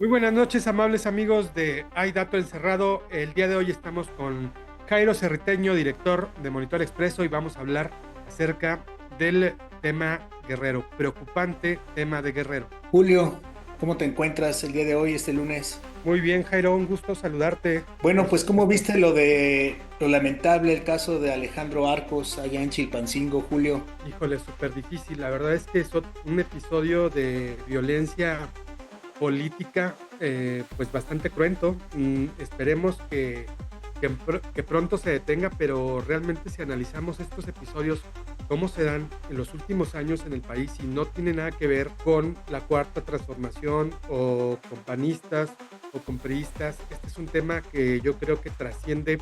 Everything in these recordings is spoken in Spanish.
Muy buenas noches, amables amigos de Hay Dato Encerrado. El día de hoy estamos con Jairo Cerriteño, director de Monitor Expreso, y vamos a hablar acerca del tema Guerrero, preocupante tema de Guerrero. Julio, ¿cómo te encuentras el día de hoy, este lunes? Muy bien, Jairo, un gusto saludarte, Bueno, por pues ¿cómo supuesto. viste lo de lo lamentable, el caso de Alejandro Arcos allá en Chilpancingo, Julio? Híjole, súper difícil. La verdad es que es un episodio de violencia política, pues bastante cruento. Esperemos que pronto se detenga, pero realmente si analizamos estos episodios, cómo se dan en los últimos años en el país y no tiene nada que ver con la cuarta transformación o con panistas o con priistas, este es un tema que yo creo que trasciende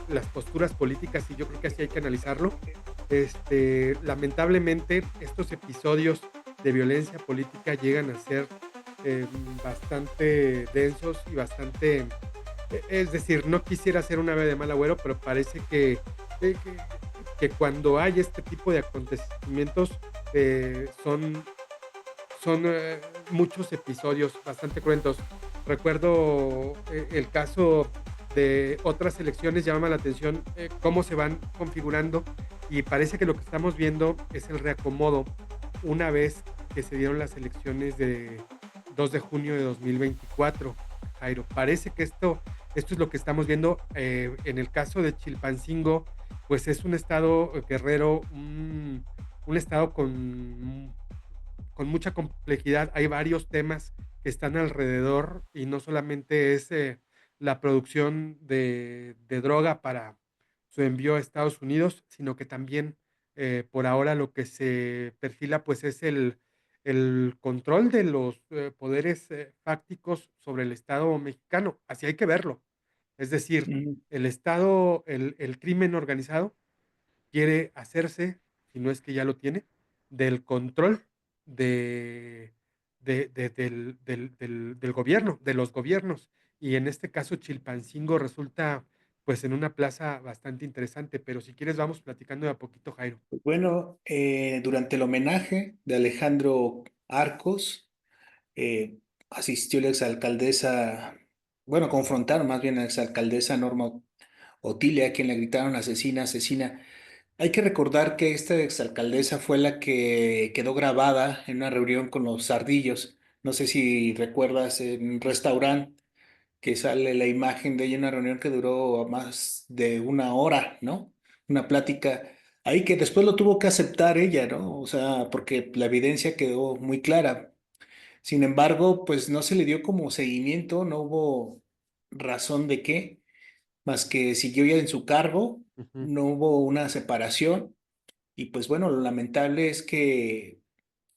las posturas políticas y yo creo que así hay que analizarlo. Lamentablemente, estos episodios de violencia política llegan a ser eh, bastante densos y bastante, es decir, no quisiera ser una ave de mal agüero, pero parece eh, que, que cuando hay este tipo de acontecimientos son muchos episodios bastante cruentos. Recuerdo el caso de otras elecciones, llama la atención cómo se van configurando y parece que lo que estamos viendo es el reacomodo una vez que se dieron las elecciones de 2 de junio de 2024. Jairo, parece que esto es lo que estamos viendo en el caso de Chilpancingo, pues es un estado guerrero, un estado con mucha complejidad. Hay varios temas que están alrededor y no solamente es la producción de droga para su envío a Estados Unidos, sino que también por ahora lo que se perfila pues es el control de los poderes fácticos sobre el Estado mexicano. Así hay que verlo. Es decir, Mm. el Estado, el crimen organizado quiere hacerse, si no es que ya lo tiene, del control de, del gobierno, de los gobiernos. Y en este caso, Chilpancingo resulta pues en una plaza bastante interesante, pero si quieres vamos platicando de a poquito, Jairo. Pues bueno, durante el homenaje de Alejandro Arcos, asistió la exalcaldesa, bueno, confrontaron más bien a la exalcaldesa Norma Otilia, a quien le gritaron asesina, asesina. Hay que recordar que esta exalcaldesa fue la que quedó grabada en una reunión con los Ardillos. No sé si recuerdas en un restaurante que sale la imagen de ella en una reunión que duró más de una hora, ¿no? Una plática ahí que después lo tuvo que aceptar ella, ¿no? O sea, porque la evidencia quedó muy clara. Sin embargo, pues no se le dio como seguimiento, no hubo razón de qué, más que siguió ya en su cargo, Ujú. no hubo una separación y pues bueno, lo lamentable es que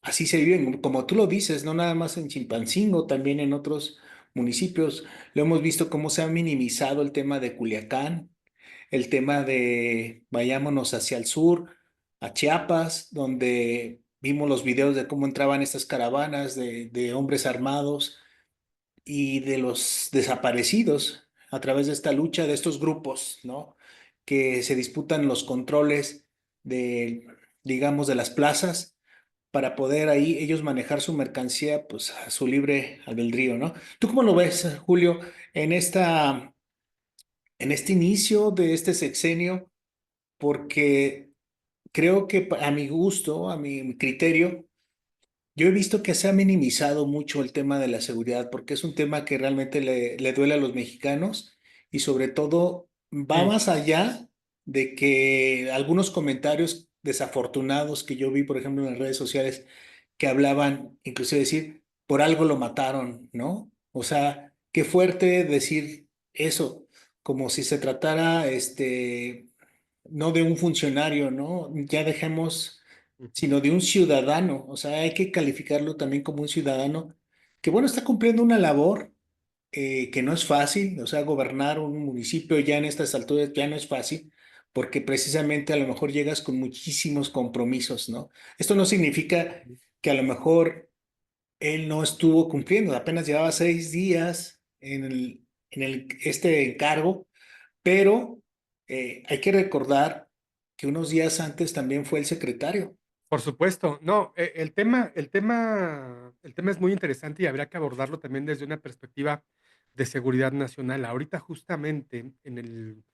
así se vive, como tú lo dices, no nada más en Chilpancingo, también en otros municipios. Lo hemos visto cómo se ha minimizado el tema de Culiacán, el tema de vayámonos hacia el sur, a Chiapas, donde vimos los videos de cómo entraban estas caravanas de hombres armados y de los desaparecidos a través de esta lucha de estos grupos, ¿no? Que se disputan los controles de, digamos, de las plazas para poder ahí ellos manejar su mercancía, pues a su libre albedrío, ¿no? ¿Tú cómo lo ves, Julio, en en este inicio de este sexenio? Porque creo que a mi gusto, a mi criterio, yo he visto que se ha minimizado mucho el tema de la seguridad, porque es un tema que realmente le duele a los mexicanos y sobre todo va Sí. más allá de que algunos comentarios desafortunados que yo vi, por ejemplo, en las redes sociales, que hablaban, inclusive decir, por algo lo mataron, ¿no? O sea, qué fuerte decir eso, como si se tratara, no de un funcionario, ¿no? Ya dejemos, Ujú. sino de un ciudadano. O sea, hay que calificarlo también como un ciudadano que, bueno, está cumpliendo una labor que no es fácil. O sea, gobernar un municipio ya en estas alturas ya no es fácil, porque precisamente a lo mejor llegas con muchísimos compromisos, ¿no? Esto no significa que a lo mejor él no estuvo cumpliendo, apenas llevaba 6 días en este encargo, pero hay que recordar que unos días antes también fue el secretario. Por supuesto, no, el tema es muy interesante y habría que abordarlo también desde una perspectiva de seguridad nacional. Ahorita, justamente, en el,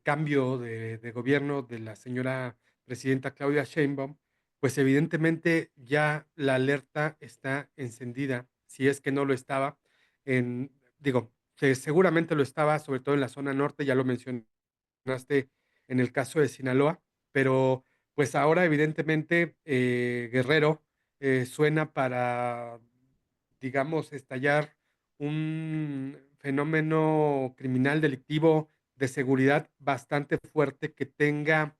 cambio de gobierno de la señora presidenta Claudia Sheinbaum, pues, evidentemente, ya la alerta está encendida, si es que no lo estaba, en digo, que seguramente lo estaba, sobre todo en la zona norte, ya lo mencionaste en el caso de Sinaloa, pero pues ahora evidentemente Guerrero suena para, digamos, estallar un fenómeno criminal delictivo de seguridad bastante fuerte que tenga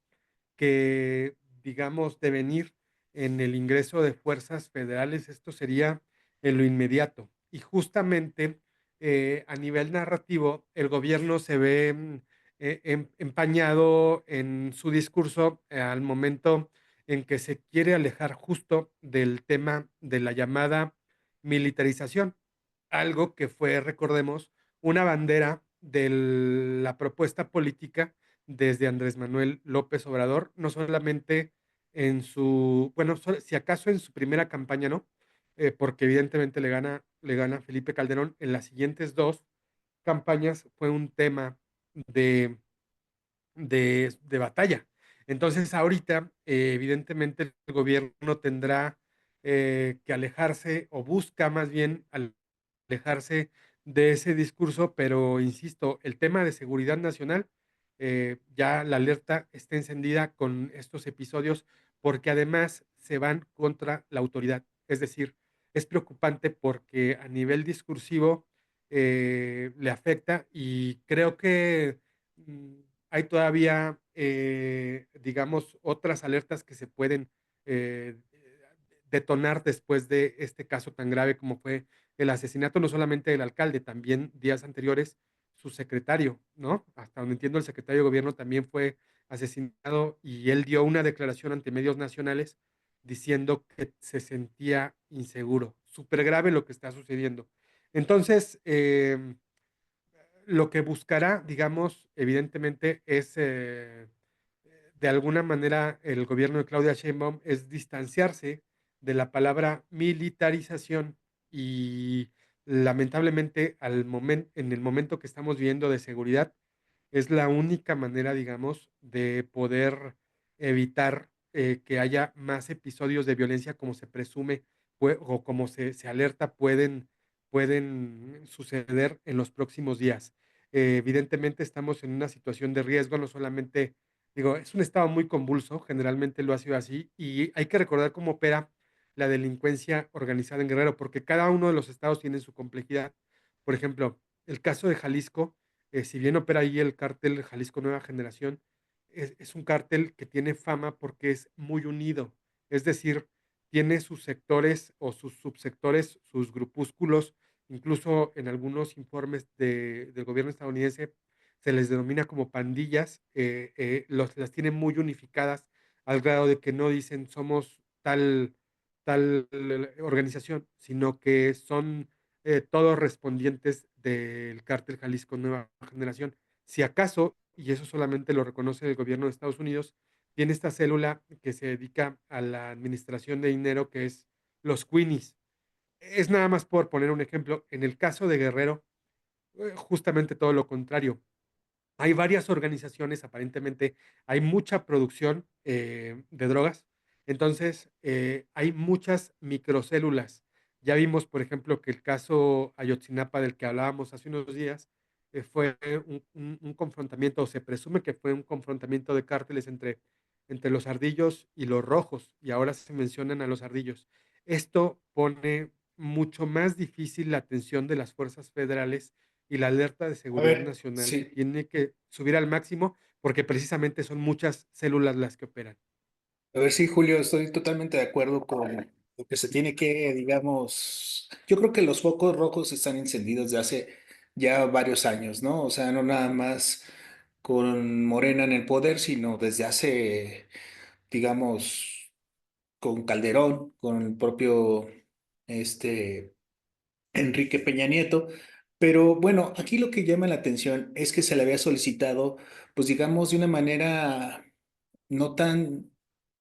que, digamos, devenir en el ingreso de fuerzas federales. Esto sería en lo inmediato. Y justamente a nivel narrativo, el gobierno se ve empañado en su discurso al momento en que se quiere alejar justo del tema de la llamada militarización, algo que fue, recordemos, una bandera de la propuesta política desde Andrés Manuel López Obrador, no solamente en su, bueno, si acaso en su primera campaña, ¿no? Porque evidentemente le gana Felipe Calderón. En las siguientes dos campañas fue un tema de, de batalla. Entonces, ahorita, evidentemente, el gobierno tendrá que alejarse o busca más bien alejarse de ese discurso, pero insisto, el tema de seguridad nacional, ya la alerta está encendida con estos episodios porque además se van contra la autoridad. Es decir, es preocupante porque a nivel discursivo le afecta y creo que hay todavía, digamos, otras alertas que se pueden eh, detonar después de este caso tan grave como fue el asesinato no solamente del alcalde, también días anteriores su secretario, ¿no? Hasta donde entiendo, el secretario de gobierno también fue asesinado y él dio una declaración ante medios nacionales diciendo que se sentía inseguro. Súper grave lo que está sucediendo. Entonces, lo que buscará, digamos, evidentemente, es de alguna manera el gobierno de Claudia Sheinbaum es distanciarse de la palabra militarización y lamentablemente en el momento que estamos viviendo de seguridad, es la única manera, digamos, de poder evitar que haya más episodios de violencia como se presume o como se alerta pueden suceder en los próximos días. Evidentemente estamos en una situación de riesgo, no solamente, digo, es un estado muy convulso, generalmente lo ha sido así, y hay que recordar cómo opera la delincuencia organizada en Guerrero, porque cada uno de los estados tiene su complejidad. Por ejemplo, el caso de Jalisco, si bien opera ahí el cártel Jalisco Nueva Generación, es un cártel que tiene fama porque es muy unido, es decir, tiene sus sectores o sus subsectores, sus grupúsculos, incluso en algunos informes del gobierno estadounidense se les denomina como pandillas, las tienen muy unificadas al grado de que no dicen somos tal organización, sino que son todos respondientes del cártel Jalisco Nueva Generación. Si acaso, y eso solamente lo reconoce el gobierno de Estados Unidos, tiene esta célula que se dedica a la administración de dinero, que es los Queenies. Es nada más por poner un ejemplo. En el caso de Guerrero, justamente todo lo contrario. Hay varias organizaciones, aparentemente hay mucha producción de drogas, entonces hay muchas microcélulas. Ya vimos, por ejemplo, que el caso Ayotzinapa del que hablábamos hace unos días fue un confrontamiento, o se presume que fue un confrontamiento de cárteles entre los ardillos y los rojos, y ahora se mencionan a los ardillos. Esto pone mucho más difícil la atención de las fuerzas federales y la alerta de A seguridad ver, nacional sí. tiene que subir al máximo porque precisamente son muchas células las que operan. A ver, sí, Julio, estoy totalmente de acuerdo con lo que se tiene que, digamos, yo creo que los focos rojos están encendidos de hace ya varios años, ¿no? O sea, no nada más con Morena en el poder, sino desde hace, digamos, con Calderón, con el propio, este, Enrique Peña Nieto. Pero bueno, aquí lo que llama la atención es que se le había solicitado, pues digamos, de una manera no tan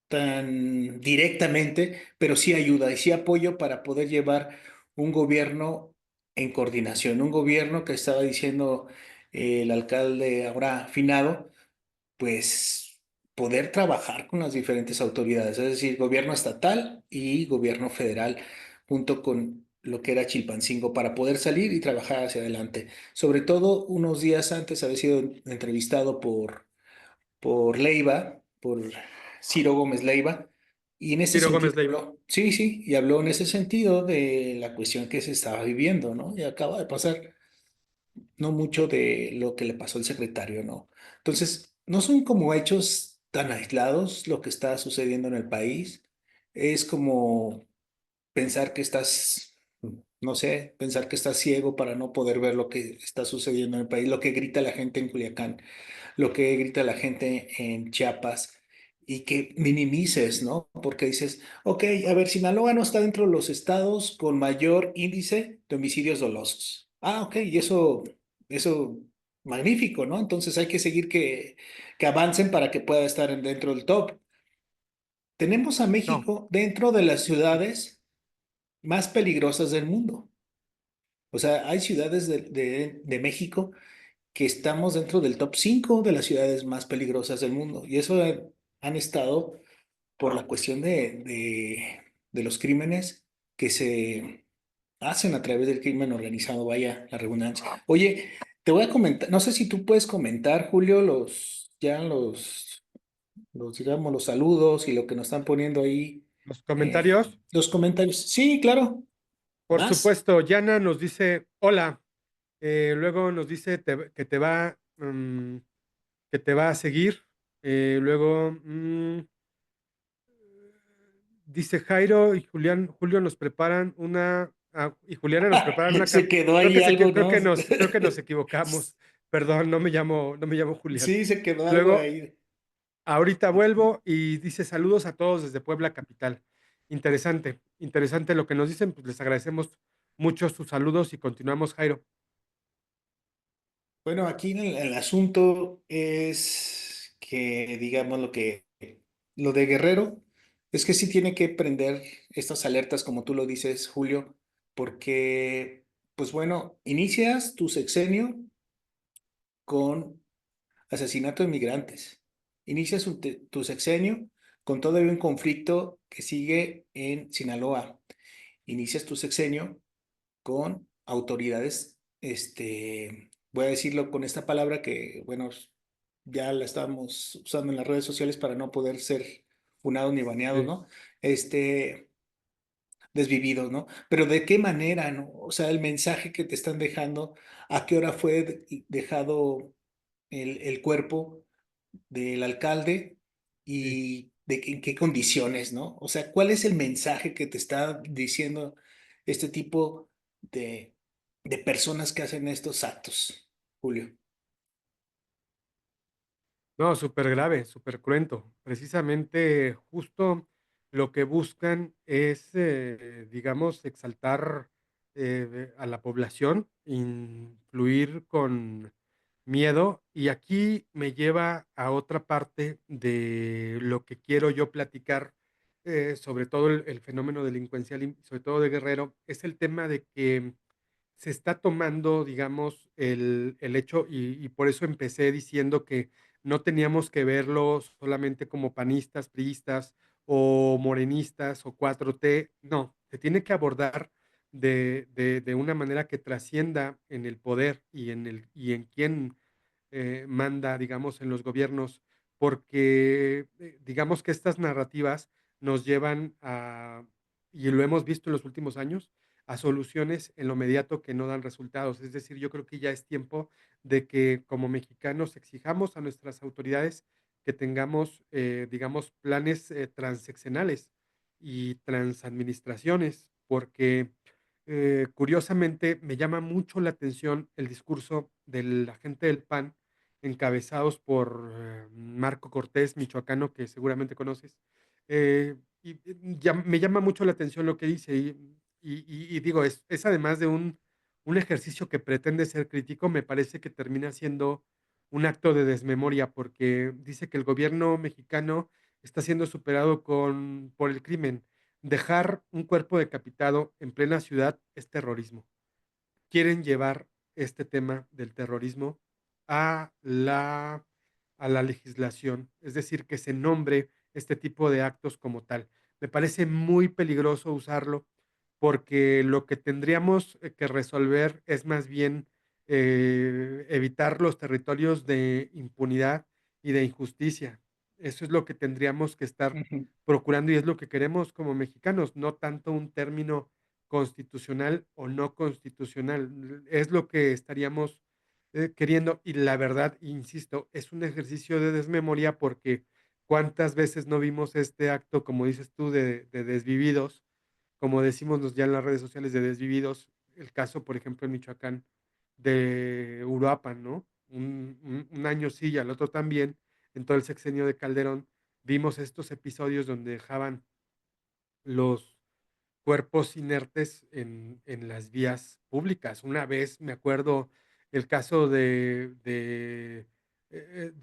tan directamente, pero sí ayuda y sí apoyo para poder llevar un gobierno en coordinación, un gobierno que estaba diciendo el alcalde ahora finado, pues poder trabajar con las diferentes autoridades, es decir, gobierno estatal y gobierno federal, junto con lo que era Chilpancingo, para poder salir y trabajar hacia adelante. Sobre todo unos días antes había sido entrevistado por Leiva, por Ciro Gómez Leiva, y en ese Ciro sentido Gómez Leiva. habló, sí, sí, y habló en ese sentido de la cuestión que se estaba viviendo, ¿no? Y acaba de pasar no mucho de lo que le pasó al secretario, ¿no? Entonces, no son como hechos tan aislados lo que está sucediendo en el país. Es como pensar que estás, no sé, pensar que estás ciego para no poder ver lo que está sucediendo en el país, lo que grita la gente en Culiacán, lo que grita la gente en Chiapas. Y que minimices, ¿no? Porque dices, ok, a ver, Sinaloa no está dentro de los estados con mayor índice de homicidios dolosos. Ah, ok, y eso, magnífico, ¿no? Entonces hay que seguir que avancen para que pueda estar dentro del top. Tenemos a No, México dentro de las ciudades más peligrosas del mundo. O sea, hay ciudades de México que estamos dentro del top 5 de las ciudades más peligrosas del mundo. Y eso han estado por la cuestión de los crímenes que se hacen a través del crimen organizado, vaya la redundancia. Oye, te voy a comentar, no sé si tú puedes comentar, Julio, digamos, los saludos y lo que nos están poniendo ahí, los comentarios. los comentarios. Sí, claro, Por más. supuesto, Yana nos dice hola. Luego nos dice que te va a seguir. Luego dice Jairo y Julio nos preparan y Juliana nos preparan una Se quedó ahí algo, ¿no? creo que nos equivocamos. Perdón, no me llamo Julián. Sí, se quedó algo Luego, ahí. ahorita vuelvo y dice saludos a todos desde Puebla Capital. Interesante, interesante lo que nos dicen, pues les agradecemos mucho sus saludos y continuamos, Jairo. Bueno, aquí el asunto es que, digamos, lo de Guerrero, es que sí tiene que prender estas alertas, como tú lo dices, Julio, porque, pues bueno, inicias tu sexenio con asesinato de migrantes. Inicias tu sexenio con todavía un conflicto que sigue en Sinaloa. Inicias tu sexenio con autoridades, voy a decirlo con esta palabra que, bueno, ya la estamos usando en las redes sociales para no poder ser funados ni baneados, Sí. ¿no? Desvividos, ¿no? Pero ¿de qué manera, no? O sea, el mensaje que te están dejando, ¿a qué hora fue dejado el cuerpo del alcalde Sí. y en qué condiciones, ¿no? O sea, ¿cuál es el mensaje que te está diciendo este tipo de personas que hacen estos actos, Julio? No, súper grave, súper cruento. Precisamente, justo lo que buscan es, digamos, exaltar a la población, influir con miedo. Y aquí me lleva a otra parte de lo que quiero yo platicar, sobre todo el fenómeno delincuencial y sobre todo de Guerrero, es el tema de que se está tomando, digamos, el hecho, y por eso empecé diciendo que no teníamos que verlo solamente como panistas, priistas o morenistas o 4T. No, se tiene que abordar de una manera que trascienda en el poder y en quién manda, digamos, en los gobiernos, porque digamos que estas narrativas nos llevan y lo hemos visto en los últimos años, a soluciones en lo inmediato que no dan resultados. Es decir, yo creo que ya es tiempo de que como mexicanos exijamos a nuestras autoridades que tengamos, digamos, planes transeccionales y transadministraciones, porque curiosamente me llama mucho la atención el discurso de la gente del PAN, encabezados por Marco Cortés, michoacano, que seguramente conoces. Me llama mucho la atención lo que dice y digo, es además de un ejercicio que pretende ser crítico, me parece que termina siendo un acto de desmemoria porque dice que el gobierno mexicano está siendo superado por el crimen. Dejar un cuerpo decapitado en plena ciudad es terrorismo. Quieren llevar este tema del terrorismo a la, a la legislación, es decir, que se nombre este tipo de actos como tal. Me parece muy peligroso usarlo porque lo que tendríamos que resolver es más bien evitar los territorios de impunidad y de injusticia. Eso es lo que tendríamos que estar Ujú. procurando y es lo que queremos como mexicanos, no tanto un término constitucional o no constitucional. Es lo que estaríamos queriendo y la verdad, insisto, es un ejercicio de desmemoria porque cuántas veces no vimos este acto, como dices tú, de desvividos, como decimos ya en las redes sociales, de desvividos, el caso, por ejemplo, en Michoacán, de Uruapan, ¿no? Un año sí y al otro también, en todo el sexenio de Calderón, vimos estos episodios donde dejaban los cuerpos inertes en las vías públicas. Una vez me acuerdo el caso de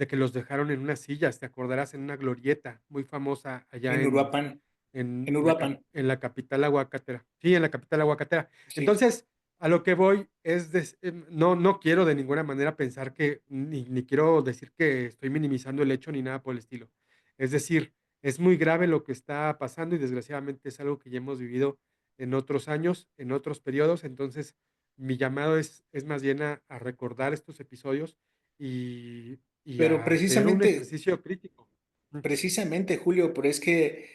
que los dejaron en unas sillas, te acordarás, en una glorieta muy famosa allá En Uruapan, en Uruapan, en la capital aguacatera. Sí, en la capital aguacatera. sí. Entonces, a lo que voy es, no quiero de ninguna manera pensar que, ni quiero decir que estoy minimizando el hecho ni nada por el estilo. Es decir, es muy grave lo que está pasando y desgraciadamente es algo que ya hemos vivido en otros años, en otros periodos. Entonces, mi llamado es más bien a recordar estos episodios y Pero a hacer un precisamente, ejercicio crítico. Mm, precisamente, Julio, pero es que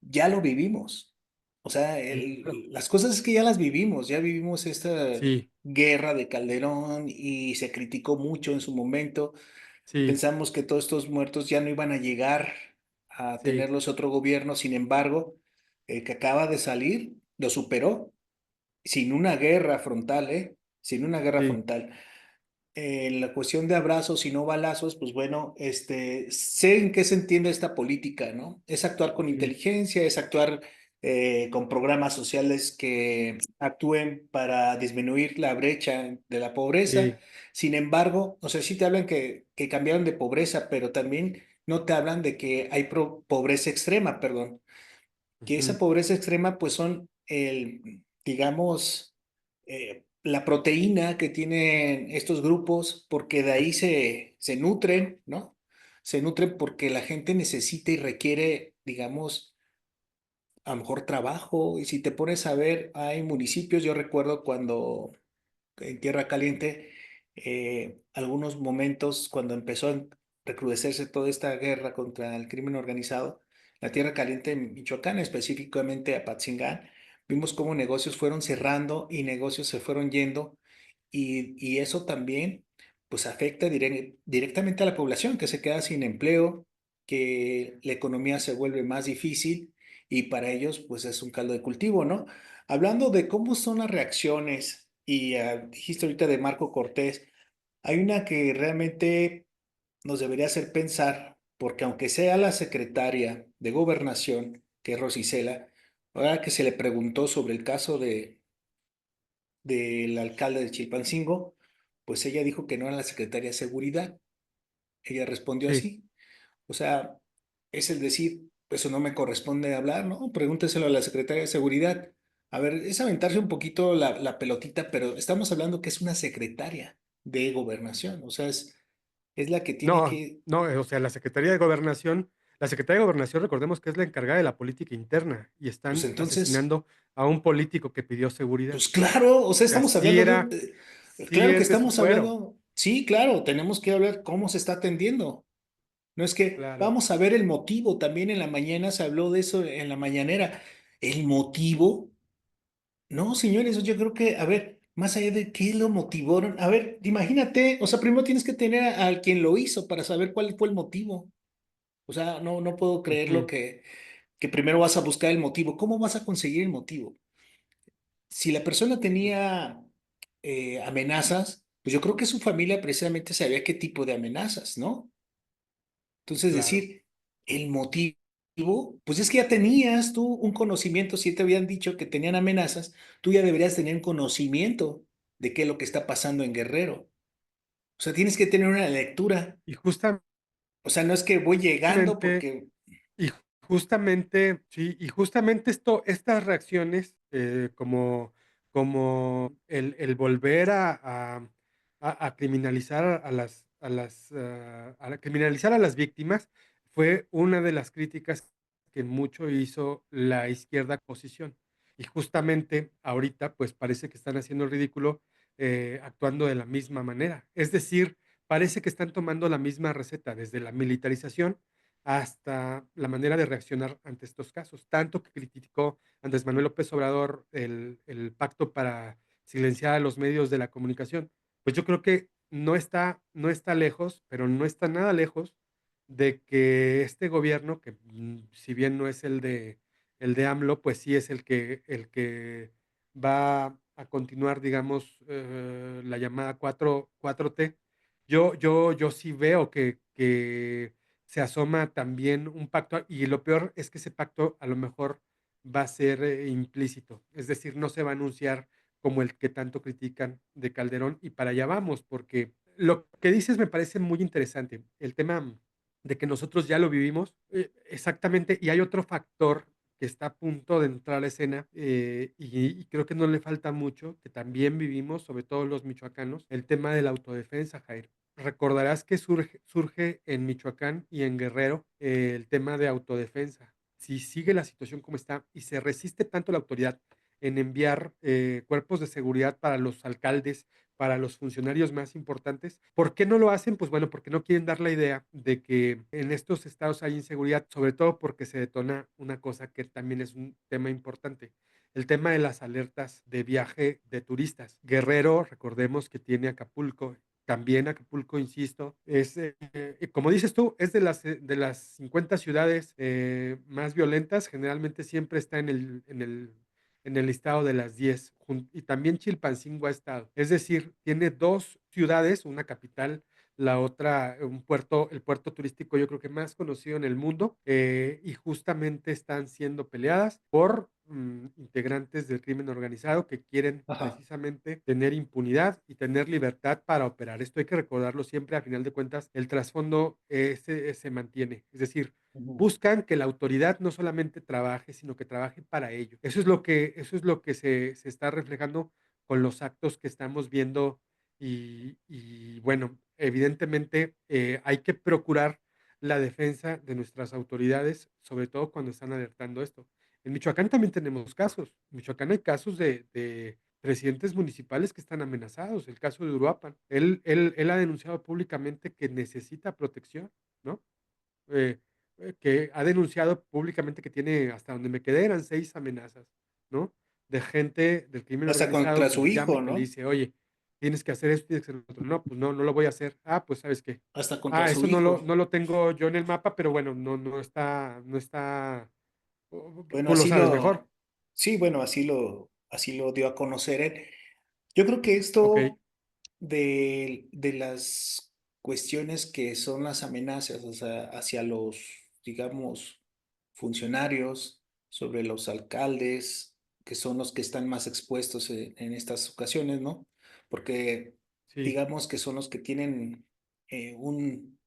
ya lo vivimos. O sea, sí, claro. las cosas es que ya las vivimos, ya vivimos esta Sí, guerra de Calderón y se criticó mucho en su momento. sí, Pensamos que todos estos muertos ya no iban a llegar a sí, tenerlos otro gobierno, sin embargo, el que acaba de salir lo superó sin una guerra frontal, ¿eh? Sin una guerra sí, frontal. La cuestión de abrazos y no balazos, pues bueno, sé en qué se entiende esta política, ¿no? Es actuar con sí, inteligencia, es actuar con programas sociales que actúen para disminuir la brecha de la pobreza. sí, Sin embargo, o sea, sí te hablan que cambiaron de pobreza, pero también no te hablan de que hay pobreza extrema, perdón, que esa ujú, pobreza extrema pues son digamos, la proteína que tienen estos grupos, porque de ahí se nutren, ¿no? Se nutren porque la gente necesita y requiere, digamos, a lo mejor trabajo. Y si te pones a ver, hay municipios, yo recuerdo cuando en Tierra Caliente, algunos momentos cuando empezó a recrudecerse toda esta guerra contra el crimen organizado, la Tierra Caliente en Michoacán, específicamente Apatzingán, vimos cómo negocios fueron cerrando y negocios se fueron yendo y eso también pues afecta directamente a la población que se queda sin empleo, que la economía se vuelve más difícil y para ellos pues es un caldo de cultivo, ¿no? Hablando de cómo son las reacciones, y dijiste ahorita de Marco Cortés, hay una que realmente nos debería hacer pensar, porque aunque sea la secretaria de Gobernación, que es Rosicela, ahora que se le preguntó sobre el caso del alcalde de Chilpancingo, pues ella dijo que no era la secretaria de Seguridad. Ella respondió sí. así. O sea, es el decir, eso no me corresponde hablar, ¿no? Pregúnteselo a la secretaria de Seguridad. A ver, es aventarse un poquito la pelotita, pero estamos hablando que es una secretaria de Gobernación, o sea, es la que tiene No, que, no, o sea, la Secretaría de Gobernación, recordemos que es la encargada de la política interna y pues están entonces, asesinando a un político que pidió seguridad. pues claro, o sea, O sea, estamos hablando sí claro que es de su estamos fuero. hablando, sí, claro, tenemos que hablar cómo se está atendiendo. No es que Claro. vamos a ver el motivo, también en la mañana se habló de eso en la mañanera. El motivo. No, señores, yo creo que, a ver, más allá de qué lo motivaron, a ver, imagínate, o sea, primero tienes que tener al quien lo hizo para saber cuál fue el motivo. O sea, no puedo creerlo Ujú, que primero vas a buscar el motivo. ¿Cómo vas a conseguir el motivo? Si la persona ujú. tenía amenazas, pues yo creo que su familia precisamente sabía qué tipo de amenazas, ¿no? Entonces, Claro. decir, el motivo, pues es que ya tenías tú un conocimiento, si te habían dicho que tenían amenazas, tú ya deberías tener un conocimiento de qué es lo que está pasando en Guerrero. O sea, tienes que tener una lectura. Y justamente O sea, no es que voy llegando porque... Y justamente, sí, y justamente estas reacciones, como el volver a criminalizar a criminalizar a las víctimas, fue una de las críticas que mucho hizo la izquierda oposición. Y justamente ahorita, pues, parece que están haciendo el ridículo, actuando de la misma manera. Es decir, parece que están tomando la misma receta, desde la militarización hasta la manera de reaccionar ante estos casos. Tanto que criticó Andrés Manuel López Obrador el pacto para silenciar a los medios de la comunicación. Pues yo creo que no está lejos, pero no está nada lejos de que este gobierno, que si bien no es el de AMLO, pues sí es el que va a continuar, digamos, la llamada cuatro t. Yo sí veo que se asoma también un pacto, y lo peor es que ese pacto a lo mejor va a ser implícito, es decir, no se va a anunciar como el que tanto critican de Calderón, y para allá vamos, porque lo que dices me parece muy interesante, el tema de que nosotros ya lo vivimos, exactamente, y hay otro factor que está a punto de entrar a la escena, y creo que no le falta mucho, que también vivimos, sobre todo los michoacanos, el tema de la autodefensa, Jair. Recordarás que surge en Michoacán y en Guerrero el tema de autodefensa. Si sigue la situación como está y se resiste tanto la autoridad en enviar cuerpos de seguridad para los alcaldes, para los funcionarios más importantes, ¿por qué no lo hacen? Pues bueno, porque no quieren dar la idea de que en estos estados hay inseguridad, sobre todo porque se detona una cosa que también es un tema importante, el tema de las alertas de viaje de turistas. Guerrero, recordemos que tiene Acapulco. También Acapulco, insisto, como dices tú, es de las 50 ciudades más violentas, generalmente siempre está en el listado de las 10, y también Chilpancingo ha estado. Es decir, tiene dos ciudades, una capital, la otra un puerto, el puerto turístico yo creo que más conocido en el mundo, y justamente están siendo peleadas por integrantes del crimen organizado que quieren Ajá. precisamente tener impunidad y tener libertad para operar. Esto hay que recordarlo siempre, a final de cuentas, el trasfondo se mantiene. Es decir, Ujú. buscan que la autoridad no solamente trabaje, sino que trabaje para ello. Eso es lo que se está reflejando con los actos que estamos viendo, y bueno, evidentemente hay que procurar la defensa de nuestras autoridades, sobre todo cuando están alertando esto. En Michoacán también tenemos casos. En Michoacán hay casos de presidentes municipales que están amenazados. El caso de Uruapan. Él ha denunciado públicamente que necesita protección, ¿no? eh, que ha denunciado públicamente que tiene, hasta donde me quedé, eran 6 amenazas, ¿no? De gente del crimen Hasta organizado contra que su le llama hijo, y que le ¿no? dice, oye, tienes que hacer esto, tienes que hacer lo otro. No, pues no lo voy a haur. Ah, pues ¿sabes qué? Hasta contra Ah, su eso no lo, hijo. no lo tengo yo en el mapa, pero bueno, no está, Bueno, tú lo sabes mejor. sí, bueno, así lo dio a conocer él. Yo creo que Ok, esto de las cuestiones que son las amenazas, o sea, hacia los, digamos, funcionarios, sobre los alcaldes, que son los que están más expuestos en estas ocasiones, ¿no? Porque sí, digamos que son los que tienen un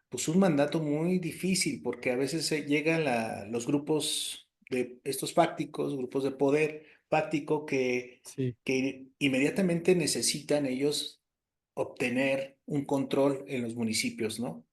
pues un mandato muy difícil porque a veces llegan los grupos de estos fácticos, grupos de poder fáctico sí. que inmediatamente necesitan ellos obtener un control en los municipios, ¿no?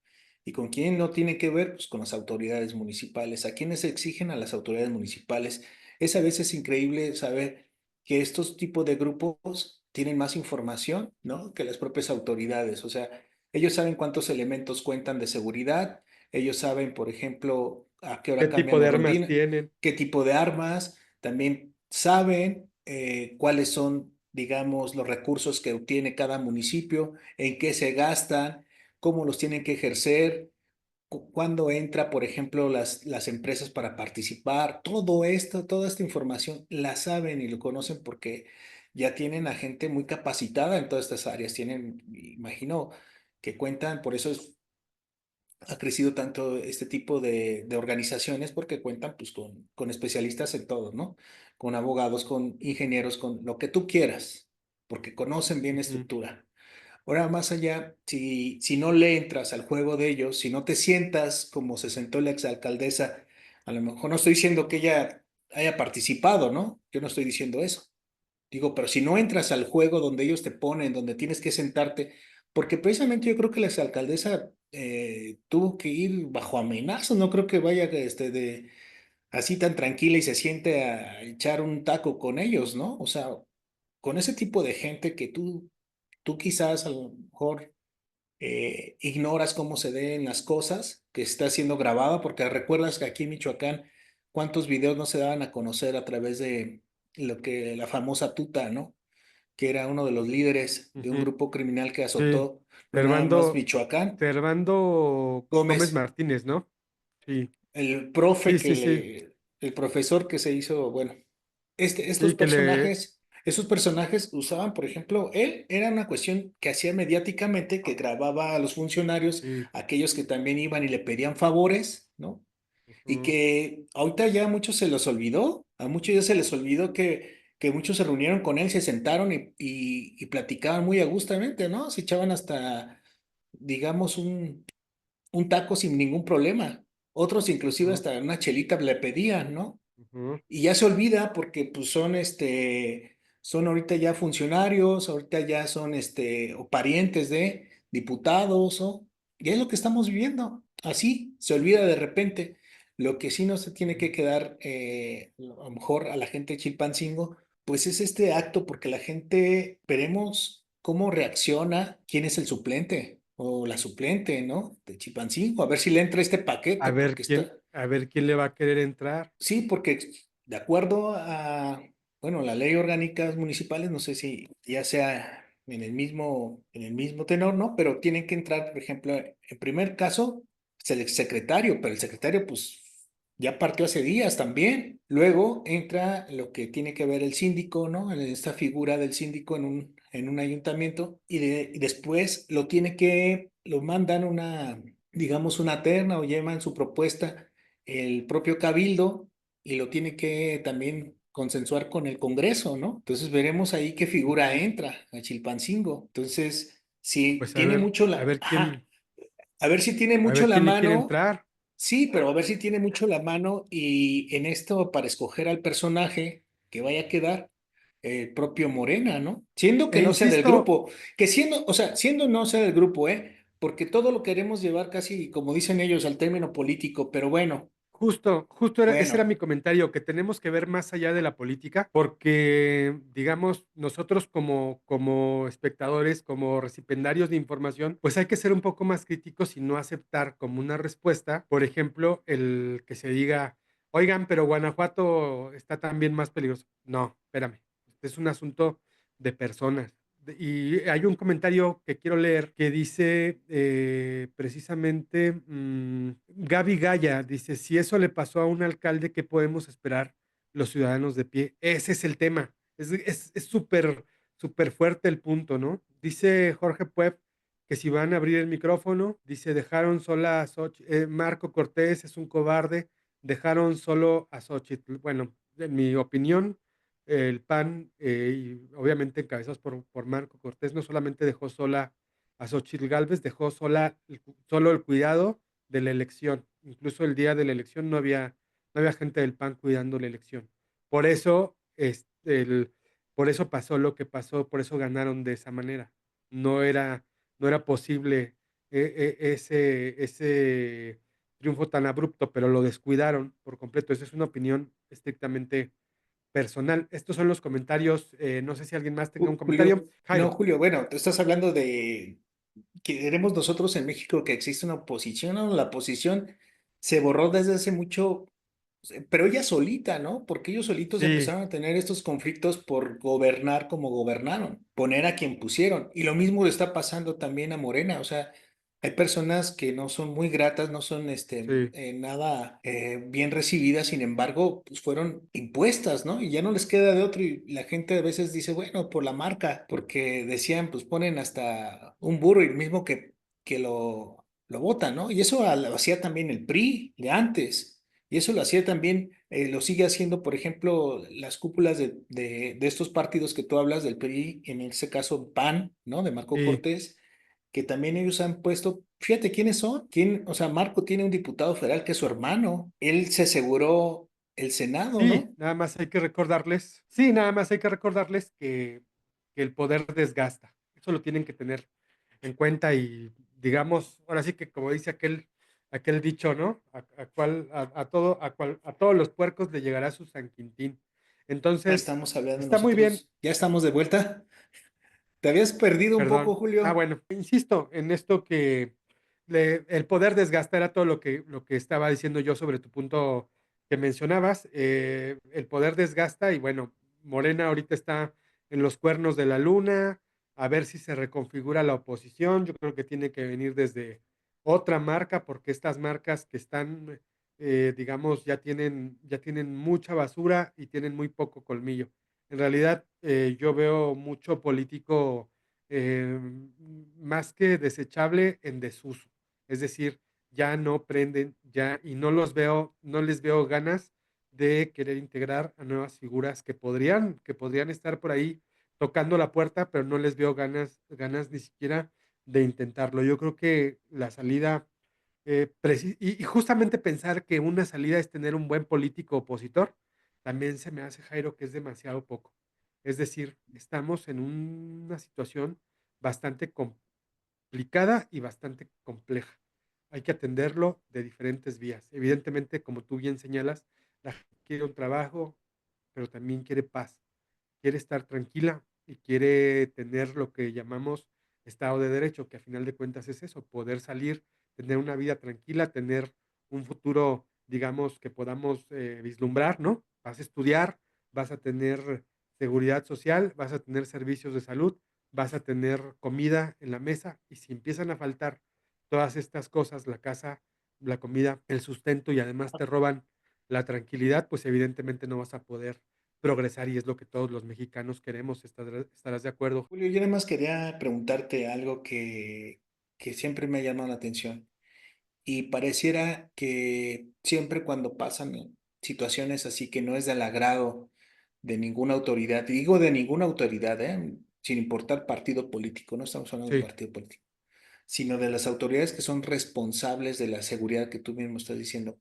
¿Y con quién no tiene que ver? Pues con las autoridades municipales. ¿A quiénes exigen? A las autoridades municipales. Es a veces increíble saber que estos tipos de grupos tienen más información, ¿no? Que las propias autoridades. O sea, ellos saben cuántos elementos cuentan de seguridad, ellos saben, por ejemplo, a qué ¿Qué hora tipo cambian de los armas rondines, tienen? qué tipo de armas, también saben cuáles son, digamos, los recursos que obtiene cada municipio, en qué se gastan, cómo los tienen que ejercer, cuándo entra, por ejemplo, las empresas para participar. Todo esto, toda esta información la saben y lo conocen porque ya tienen a gente muy capacitada en todas estas áreas. Tienen, imagino, que cuentan, por eso ha crecido tanto este tipo de organizaciones porque cuentan pues con especialistas en todo, ¿no? Con abogados, con ingenieros, con lo que tú quieras, porque conocen bien la Ujú. estructura. Ahora, más allá, si no le entras al juego de ellos, si no te sientas como se sentó la exalcaldesa, a lo mejor no estoy diciendo que ella haya participado, ¿no? Yo no estoy diciendo eso. Digo, pero si no entras al juego donde ellos te ponen, donde tienes que sentarte, porque precisamente yo creo que la exalcaldesa tuvo que ir bajo amenazas, no creo que vaya así tan tranquila y se siente a echar un taco con ellos, ¿no? O sea, con ese tipo de gente que tú quizás a lo mejor ignoras cómo se den las cosas, que está siendo grabada, porque recuerdas que aquí en Michoacán, cuántos videos no se daban a conocer a través de lo que la famosa Tuta, ¿no? Que era uno de los líderes de un Ujú. grupo criminal que Sí, azotó no nada más Servando, Michoacán, Servando Gómez Gómez, Martínez, ¿no? Sí, el profe sí, sí, sí, el profesor que se hizo, bueno, sí, que le, estos personajes usaban, por ejemplo, él era una cuestión que hacía mediáticamente, que grababa a los funcionarios, sí, aquellos que también iban y le pedían favores, ¿no? Y ujú, que ahorita ya a muchos se les olvidó, a muchos ya se les olvidó que muchos se reunieron con él, se sentaron y platicaban muy a gustamente, ¿no? Se echaban hasta, digamos, un taco sin ningún problema. Otros inclusive ujú, hasta una chelita le pedían, ¿no? ujú. Y ya se olvida porque pues son son ahorita ya funcionarios, ahorita ya son o parientes de diputados, ¿o? Y es lo que estamos viviendo. Así se olvida de repente. Lo que sí no se tiene que quedar, a lo mejor a la gente de Chilpancingo, pues es este acto, porque la gente, veremos cómo reacciona, quién es el suplente o la suplente, ¿no? De Chilpancingo, a ver si le entra este paquete, porque está. A ver quién le va a querer entrar. Sí, porque de acuerdo a, bueno, la ley orgánicas municipales, no sé si ya sea en el mismo tenor, ¿no? Pero tienen que entrar, por ejemplo, en primer caso, el secretario, pero el secretario, pues, ya partió hace días también. Luego entra lo que tiene que ver el síndico, ¿no? Esta figura del síndico en un ayuntamiento y después lo mandan digamos, una terna o llevan su propuesta el propio cabildo y lo tiene que también consensuar con el Congreso, ¿no? Entonces veremos ahí qué figura Ujú. entra a Chilpancingo. Entonces, si Pues tiene mucho ajá, a ver si tiene a mucho ver la quién le quiere mano, entrar. sí, pero a ver si tiene mucho la mano y en esto para escoger al personaje que vaya a quedar el propio Morena, ¿no? Siendo E que no sea del insisto, grupo, que siendo, o sea, siendo no sea del grupo, ¿eh? Porque todo lo queremos llevar casi, como dicen ellos, al término político, pero bueno, ese era bueno. mi comentario, que tenemos que ver más allá de la política, porque, digamos, nosotros como espectadores, como recipiendarios de información, pues hay que ser un poco más críticos y no aceptar como una respuesta, por ejemplo, el que se diga, oigan, pero Guanajuato está también más peligroso. No, espérame, este es un asunto de personas. Y hay un comentario que quiero leer que dice precisamente Gaby Gaya, dice, si eso le pasó a un alcalde, ¿qué podemos esperar los ciudadanos de pie? Ese es el tema. Es súper, súper fuerte el punto, ¿no? Dice Jorge Pueb que si van a abrir el micrófono, dice, dejaron sola a Xochitl, Marco Cortés es un cobarde, dejaron solo a Xochitl. Bueno, en mi opinión, el PAN, y obviamente encabezados por Marco Cortés, no solamente dejó sola a Xochitl Gálvez, dejó solo el cuidado de la elección. Incluso el día de la elección no había gente del PAN cuidando la elección. Por eso, por eso pasó lo que pasó, por eso ganaron de esa manera. No era, no era posible ese triunfo tan abrupto, pero lo descuidaron por completo. Esa es una opinión estrictamente personal. Estos son los comentarios. No sé si alguien más tenga un comentario. Julio, no, Jairo. Julio, bueno, tú estás hablando de que queremos nosotros en México que existe una oposición, ¿no? La oposición se borró desde hace mucho, pero ella solita, ¿no? Porque ellos solitos Sí, empezaron a tener estos conflictos por gobernar como gobernaron, poner a quien pusieron. Y lo mismo le está pasando también a Morena, o sea, hay personas que no son muy gratas, no son sí. nada bien recibidas, sin embargo, pues fueron impuestas, ¿no? Y ya no les queda de otro y la gente a veces dice, bueno, por la marca, porque decían, pues ponen hasta un burro y mismo que lo votan, ¿no? Y eso lo hacía también el PRI de antes. Y eso lo hacía también, lo sigue haciendo, por ejemplo, las cúpulas de estos partidos que tú hablas, del PRI, en ese caso PAN, ¿no? De Marco Sí, Cortés, que también ellos han puesto, fíjate quiénes son, quién, o sea, Marco tiene un diputado federal que es su hermano, él se aseguró el Senado, sí, ¿no? nada más hay que recordarles, sí, nada más hay que recordarles que el poder desgasta. Eso lo tienen que tener en cuenta y digamos, ahora sí que como dice aquel dicho, ¿no? A todos los puercos le llegará su San Quintín. Ah, Entonces, estamos hablando está muy bien. nosotros, ya estamos de vuelta. Te habías perdido un poco, Perdón. Julio. Bueno, insisto en esto que el poder desgasta era todo lo que estaba diciendo yo sobre tu punto que mencionabas. El poder desgasta y bueno, Morena ahorita está en los cuernos de la luna, a ver si se reconfigura la oposición. Yo creo que tiene que venir desde otra marca, porque estas marcas que están, digamos, ya tienen mucha basura y tienen muy poco colmillo. En realidad, yo veo mucho político eh, más que desechable en desuso. Es decir, ya no prenden, ya, y no les veo ganas de querer integrar a nuevas figuras que podrían estar por ahí tocando la puerta, pero no les veo ganas ni siquiera de intentarlo. Yo creo que la salida, y justamente pensar que una salida es tener un buen político opositor, también se me hace, Jairo, que es demasiado poco. Es decir, estamos en una situación bastante complicada y bastante compleja. Hay que atenderlo de diferentes vías. Evidentemente, como tú bien señalas, la gente quiere un trabajo, pero también quiere paz, quiere estar tranquila y quiere tener lo que llamamos Estado de Derecho, que a final de cuentas es eso, poder salir, tener una vida tranquila, tener un futuro, digamos, que podamos vislumbrar, ¿no? Vas a estudiar, vas a tener seguridad social, vas a tener servicios de salud, vas a tener comida en la mesa y si empiezan a faltar todas estas cosas, la casa, la comida, el sustento y además te roban la tranquilidad, pues evidentemente no vas a poder progresar y es lo que todos los mexicanos queremos. ¿Estarás de acuerdo? Julio, yo nada más quería preguntarte algo que siempre me ha llamado la atención. Y pareciera que siempre cuando pasan situaciones así que no es del agrado de ninguna autoridad, y digo de ninguna autoridad, sin importar partido político, no estamos hablando de Sí, partido político, sino de las autoridades que son responsables de la seguridad que tú mismo estás diciendo.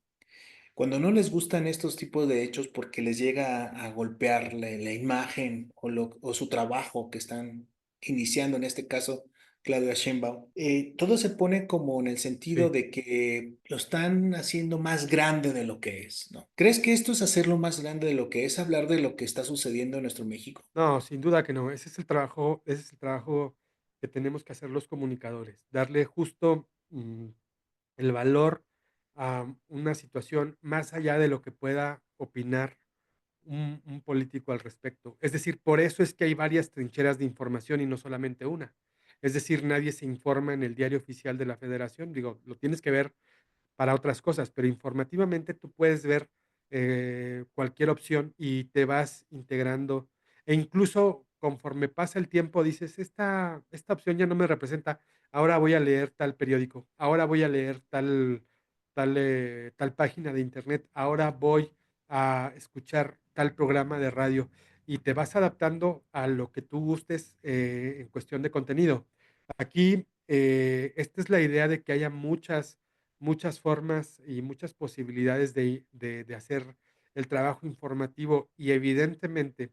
Cuando no les gustan estos tipos de hechos porque les llega a golpear la imagen o su trabajo que están iniciando, en este caso Claudia Sheinbaum, todo se pone como en el sentido sí. de que lo están haciendo más grande de lo que es, ¿no? ¿Crees que esto es hacerlo más grande de lo que es, hablar de lo que está sucediendo en nuestro México? No, sin duda que no. Ese es el trabajo que tenemos que hacer los comunicadores, darle justo el valor a una situación más allá de lo que pueda opinar un político al respecto. Es decir, por eso es que hay varias trincheras de información y no solamente una. Es decir, nadie se informa en el diario oficial de la federación. Digo, lo tienes que ver para otras cosas, pero informativamente tú puedes ver cualquier opción y te vas integrando e incluso conforme pasa el tiempo dices, esta opción ya no me representa, ahora voy a leer tal periódico, ahora voy a leer tal página de internet, ahora voy a escuchar tal programa de radio y te vas adaptando a lo que tú gustes en cuestión de contenido. Aquí, esta es la idea de que haya muchas formas y muchas posibilidades de hacer el trabajo informativo y evidentemente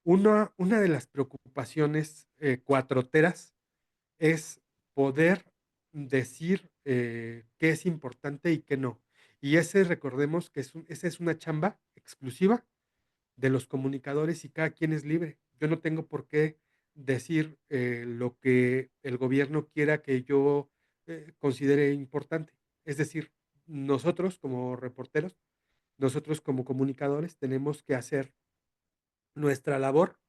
una de las preocupaciones cuatroteras es poder decir qué es importante y qué no. Y ese recordemos que esa es una chamba exclusiva de los comunicadores y cada quien es libre. Yo no tengo por qué decir lo que el gobierno quiera que yo considere importante. Es decir, nosotros como reporteros, nosotros como comunicadores tenemos que hacer nuestra labor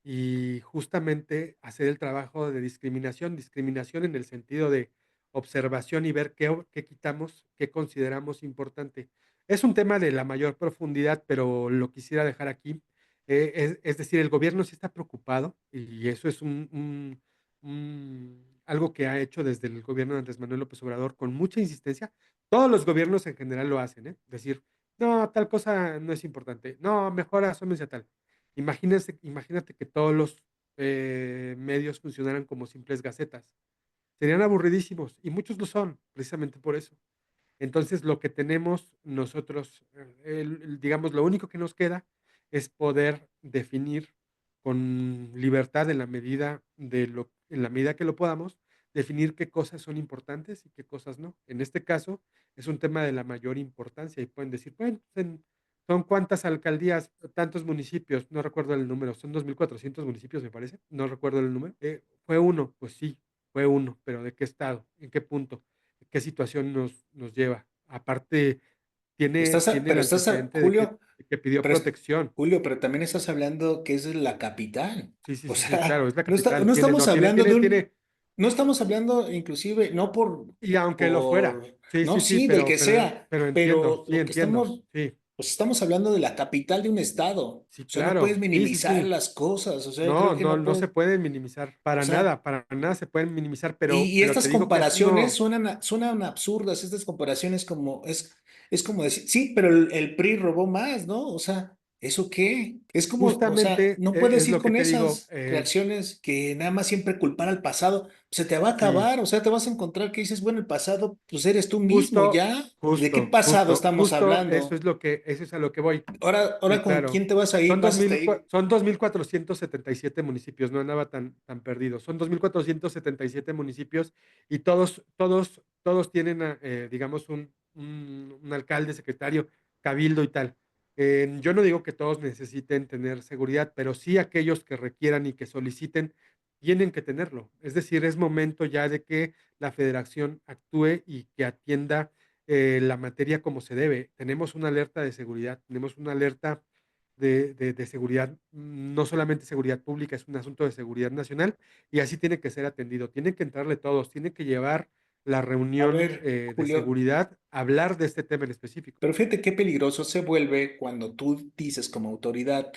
y justamente hacer el trabajo de discriminación en el sentido de observación y ver qué quitamos, qué consideramos importante. Es un tema de la mayor profundidad, pero lo quisiera dejar aquí. Es decir, el gobierno sí está preocupado y eso es algo que ha hecho desde el gobierno de Andrés Manuel López Obrador con mucha insistencia Todos los gobiernos en general lo hacen, ¿eh? Decir: "No, tal cosa no es importante. No, mejor asómense a tal". Imagínate que todos los, medios funcionaran como simples gacetas. Serían aburridísimos, y muchos lo son, precisamente por eso. Entonces, lo que tenemos nosotros, digamos, lo único que nos queda es poder definir con libertad en la medida que lo podamos, definir qué cosas son importantes y qué cosas no. En este caso, es un tema de la mayor importancia y pueden decir, bueno, son cuántas alcaldías, tantos municipios, no recuerdo el número, son 2.400 municipios, me parece, no recuerdo el número. Fue uno, pues sí, fue uno, pero ¿de qué estado? ¿En qué punto? ¿Qué situación nos lleva? Aparte, tiene el antecedente Julio, de que pidió pero, protección. Julio, pero también estás hablando que es la capital. Sí, sí, O sí, sí, claro, sea, es la capital. no estamos hablando de un, Tiene, no estamos hablando inclusive, no y aunque lo fuera. Sí, no, sí, sí, sí, del que sea, pero entiendo, pero sí, lo que entiendo. estamos, Sí, pues estamos hablando de la capital de un estado. O sí, sea, no puedes claro. Sí, sí, minimizar sí. las cosas. O sea, yo No, creo que no, no no se puedes, pueden minimizar, o sea, para nada se pueden minimizar, y pero estas te digo que es comparaciones uno, suenan absurdas, estas comparaciones es como decir, sí, pero el PRI robó más, ¿no? O sea, ¿eso qué? Es como, o sea, justamente, no puedes es ir lo que con te digo, esas reacciones que nada más siempre culpar al pasado, se te va a sí. acabar, o sea, te vas a encontrar que dices, bueno, el pasado, pues eres tú mismo, Justo, ¿ya? ¿De qué pasado estamos justo hablando? eso es a lo que voy. Ahora Sí, ¿con claro. quién te vas a ir? Vas a ir, Son 2.477 municipios, no andaba tan perdido. Son 2.477 municipios y todos tienen, digamos, un alcalde, secretario, cabildo y tal. Yo no digo que todos necesiten tener seguridad, pero sí aquellos que requieran y que soliciten, tienen que tenerlo. Es decir, es momento ya de que la federación actúe y que atienda, la materia como se debe. Tenemos una alerta de seguridad, tenemos una alerta de seguridad, no solamente seguridad pública, es un asunto de seguridad nacional y así tiene que ser atendido. Tienen que entrarle todos, tienen que llevar la a reunión, ver, de Julio. seguridad, a hablar de este tema en específico. Pero fíjate qué peligroso se vuelve cuando tú dices como autoridad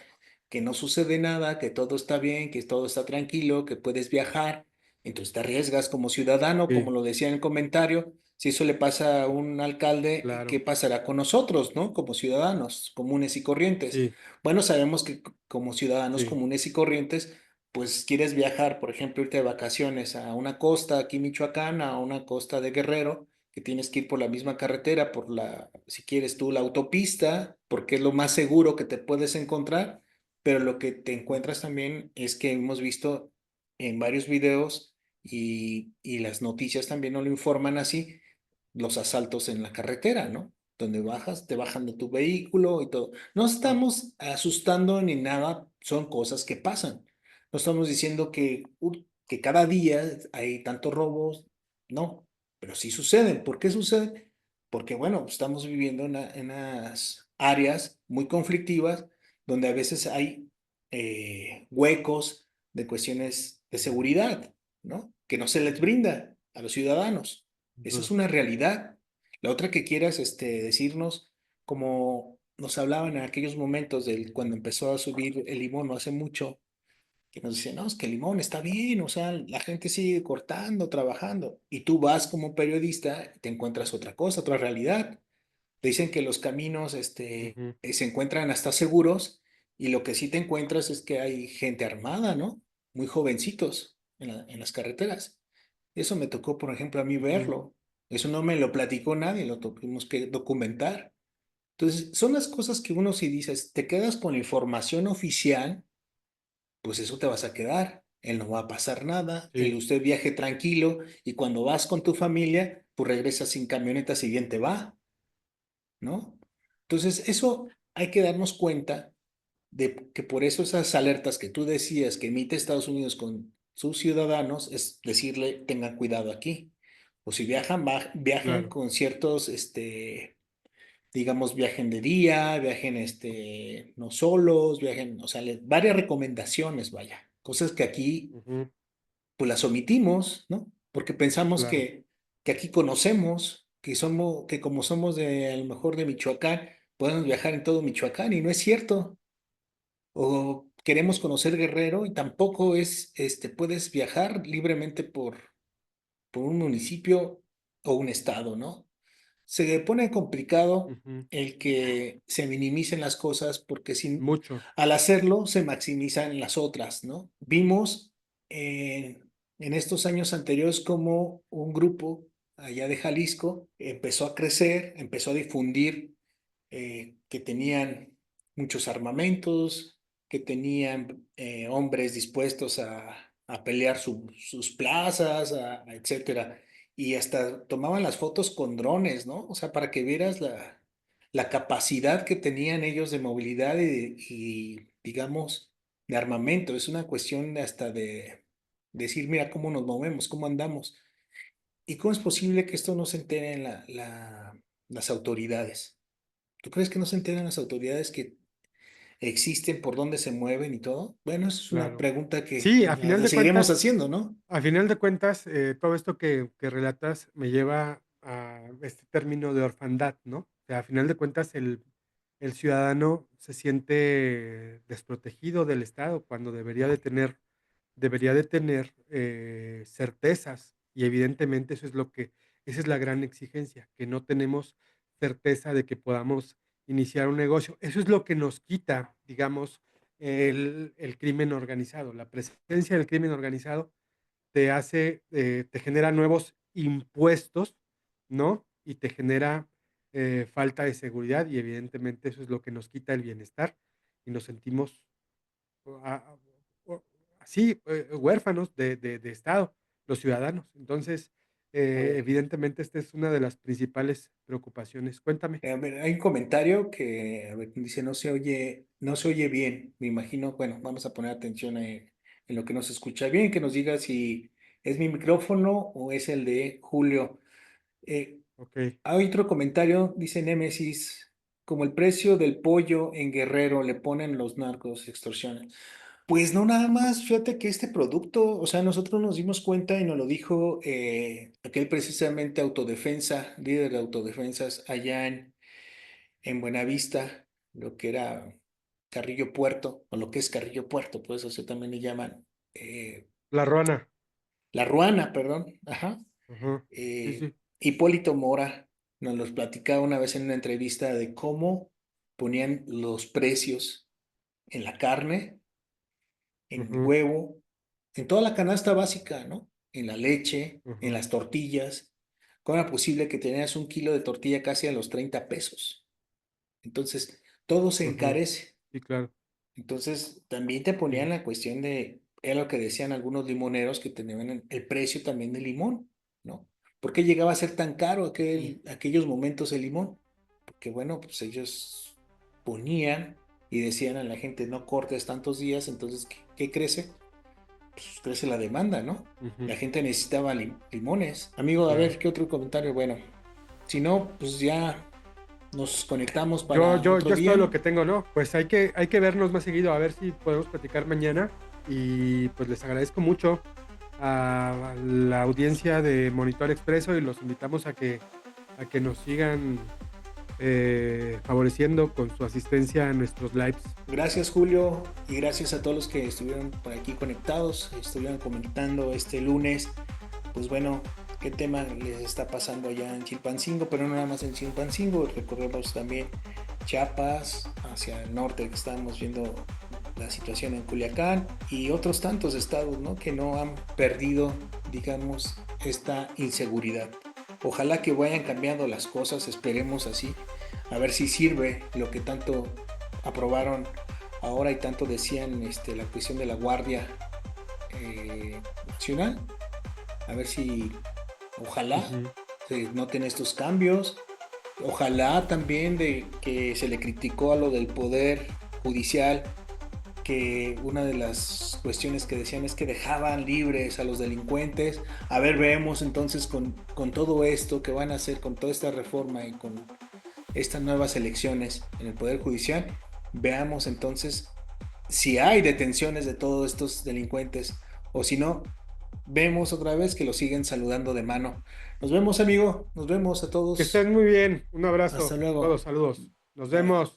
que no sucede nada, que todo está bien, que todo está tranquilo, que puedes viajar. Entonces te arriesgas como ciudadano, como Sí, lo decía en el comentario. Si eso le pasa a un alcalde, ¿qué claro, pasará con nosotros, no? Como ciudadanos comunes y corrientes. sí, Bueno, sabemos que como ciudadanos sí, comunes y corrientes, pues quieres viajar, por ejemplo, irte de vacaciones a una costa aquí en Michoacán, a una costa de Guerrero que tienes que ir por la misma carretera, si quieres tú, la autopista, porque es lo más seguro que te puedes encontrar, pero lo que te encuentras también es que hemos visto en varios videos y las noticias también no lo informan así, los asaltos en la carretera, ¿no? Donde bajas, te bajan de tu vehículo y todo. No sí, estamos asustando ni nada, son cosas que pasan. No estamos diciendo que cada día hay tantos robos, no, pero sí suceden. ¿Por qué suceden? Porque, bueno, estamos viviendo en unas áreas muy conflictivas donde a veces hay huecos de cuestiones de seguridad, ¿no? Que no se les brinda a los ciudadanos. sin Eso es duda. una realidad. La otra que quieras decirnos, como nos hablaban en aquellos momentos cuando empezó a subir el limón no hace mucho, que nos decían, no, es que el limón está bien, o sea, la gente sigue cortando, trabajando, y tú vas como periodista y te encuentras otra cosa, otra realidad. Te dicen que los caminos Ujú, se encuentran hasta seguros, y lo que sí te encuentras es que hay gente armada, ¿no? Muy jovencitos en las carreteras. Eso me tocó, por ejemplo, a mí ujú, verlo. Eso no me lo platicó nadie, lo tuvimos que documentar. Entonces, son las cosas que uno si dices, te quedas con la información oficial, pues eso te vas a quedar. Él no va a pasar nada, el sí, usted viaje tranquilo y cuando vas con tu familia, pues regresas sin camioneta si bien te va, ¿no? Entonces, eso hay que darnos cuenta de que por eso esas alertas que tú decías que emite Estados Unidos con sus ciudadanos es decirle tengan cuidado aquí. O si viajan, viajen claro. con ciertos, digamos, viajen de día, viajen no solos, viajen, o sea, varias recomendaciones, vaya. Cosas que aquí Ujú, pues las omitimos, ¿no? Porque pensamos claro, que aquí conocemos, que como somos a lo mejor de Michoacán, podemos viajar en todo Michoacán y no es cierto. O queremos conocer Guerrero y tampoco puedes viajar libremente por un municipio o un estado, ¿no? se pone complicado Ujú. el que se minimicen las cosas porque Mucho, al hacerlo se maximizan las otras, ¿no? Vimos en estos años anteriores como un grupo allá de Jalisco empezó a crecer, empezó a difundir que tenían muchos armamentos, que tenían hombres dispuestos a pelear sus plazas, etcétera. Y hasta tomaban las fotos con drones, ¿no? O sea, para que vieras la capacidad que tenían ellos de movilidad digamos, de armamento. Es una cuestión hasta de decir, mira cómo nos movemos, cómo andamos. ¿Y cómo es posible que esto no se enteren las autoridades? ¿Tú crees que no se enteran las autoridades que existen, por dónde se mueven y todo? Bueno, esa es una claro. pregunta que Sí, a pues, final la de seguiremos cuentas haciendo, ¿no? a final de cuentas, todo esto que relatas me lleva a este término de orfandad, ¿no? O sea, a final de cuentas, el ciudadano se siente desprotegido del Estado cuando debería de tener, certezas, y evidentemente eso es lo que esa es la gran exigencia, que no tenemos certeza de que podamos iniciar un negocio. Eso es lo que nos quita, digamos, el crimen organizado. La presencia del crimen organizado te genera nuevos impuestos, ¿no? Y te genera, falta de seguridad, y evidentemente eso es lo que nos quita el bienestar, y nos sentimos a o así, huérfanos de Estado, los ciudadanos. Entonces, evidentemente, esta es una de las principales preocupaciones. Cuéntame. A ver, hay un comentario que a ver, dice, no se oye bien. Me imagino, bueno, vamos a poner atención en lo que no se escucha bien, que nos diga si es mi micrófono o es el de Julio. Eh, Okey, Hay otro comentario, dice Némesis, como el precio del pollo en Guerrero le ponen los narcos, extorsiones. Pues no, nada más, fíjate que este producto, o sea, nosotros nos dimos cuenta y nos lo dijo aquel precisamente autodefensa, líder de autodefensas allá en Buenavista, lo que era Carrillo Puerto, o lo que es Carrillo Puerto, pues eso también le llaman eh, La Ruana. La Ruana, perdón, ajá. Ajá. Sí, Eh, sí. Hipólito Mora nos los platicaba una vez en una entrevista de cómo ponían los precios en la carne, en el Ujú, huevo, en toda la canasta básica, ¿no? En la leche, en ujú, las tortillas. ¿Cómo era posible que tenías un kilo de tortilla casi a los 30 pesos? Entonces, todo se ujú. encarece. Sí, claro. Entonces, también te ponían Sí. la cuestión de, era lo que decían algunos limoneros que tenían el precio también del limón, ¿no? ¿Por qué llegaba a ser tan caro aquellos momentos el limón? Porque, bueno, pues ellos ponían y decían a la gente, no cortes tantos días, entonces, ¿qué crece? Pues crece la demanda, ¿no? Ujú. La gente necesitaba limones. Amigo, a Claro. ver, ¿qué otro comentario? Bueno, si no, pues ya nos conectamos Yo para yo otro yo es todo lo día. que tengo, ¿no? Pues hay que vernos más seguido, a ver si podemos platicar mañana. Y, pues, les agradezco mucho a la audiencia de Monitor Expreso, y los invitamos a que nos sigan, favoreciendo con su asistencia a nuestros lives. Gracias, Julio, y gracias a todos los que estuvieron por aquí conectados, estuvieron comentando este lunes, pues bueno, qué tema les está pasando allá en Chilpancingo, pero no nada más en Chilpancingo, recorremos también Chiapas, hacia el norte, que estamos viendo la situación en Culiacán y otros tantos estados, ¿no? Que no han perdido, digamos, esta inseguridad. Ojalá que vayan cambiando las cosas, esperemos así, a ver si sirve lo que tanto aprobaron ahora y tanto decían la cuestión de la Guardia Nacional. A ver si, ojalá Ujú, se noten estos cambios. Ojalá también de que se le criticó a lo del poder judicial, que una de las cuestiones que decían es que dejaban libres a los delincuentes. A ver, vemos entonces con todo esto que van a hacer, con toda esta reforma y con estas nuevas elecciones en el Poder Judicial, veamos entonces si hay detenciones de todos estos delincuentes o si no, vemos otra vez que lo siguen saludando de mano. Nos vemos, amigo. Nos vemos a que todos. estén muy bien. Un Hasta abrazo a todos, luego. saludos. Nos Bye. vemos.